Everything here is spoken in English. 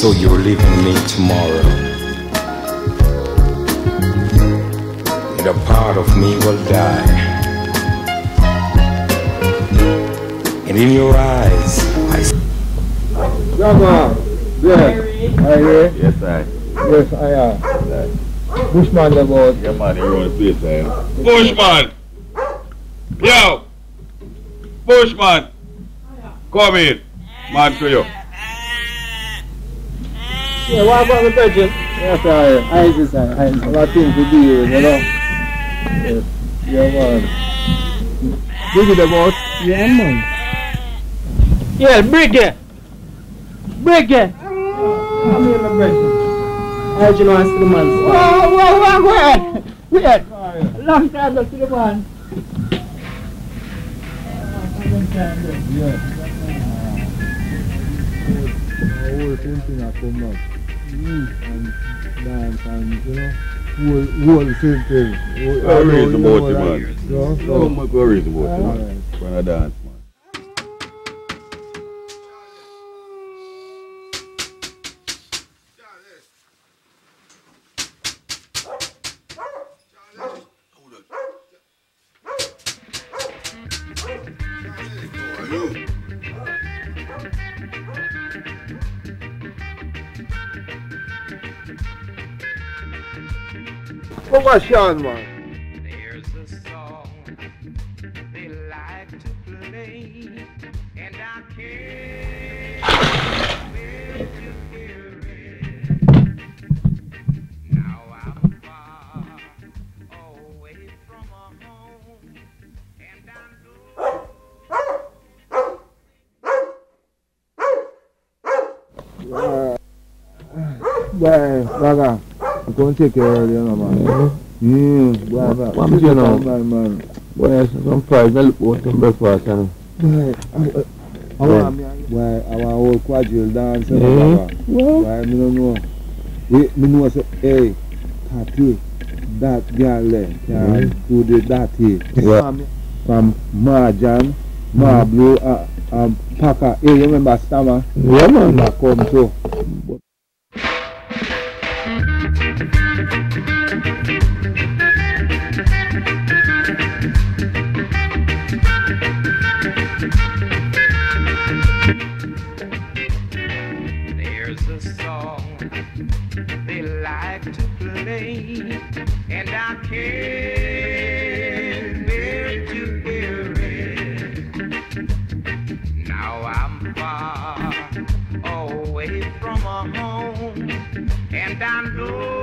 So you're leaving me tomorrow, and a part of me will die. And in your eyes, I see. Jama, yes, are you here? Yes, I. Yes, I am. Bushman about. Yeah, man, you want to play time. Bushman! Yo! Bushman! Come in. Man to you. Yeah, what about the pigeon? Yes, I see, sir. I have a thing to do, you know. Yes, yeah, man. Bring it about. Yeah, man. Yeah, break it. Break it. Come here, my brother. I just want to see the man. Whoa, wait. Long time to see the man. Yeah. Whole thing I come up. And dance and, you know, whole same thing. What worries about you, man? No, So much worries about you, man. When I dance, man. Come on, Sean, man. There's a song they like to play, and I can't bear to hear it. Now I'm far away from a home, and I'm Bye, Baga. I'm going to take care of you, man. What you know? Man. Well, some fries, I look for some breakfast, and I want whole quadrille dance, Baga. Why, I don't know. I know, say, hey, Tati, that girl there can do the dirty. From Marjan, Blue, Packer. Hey, you remember Stammer? yeah, man. That come too. There's a song they like to play, and I can't bear to hear it. Now I'm far away from a home, and I know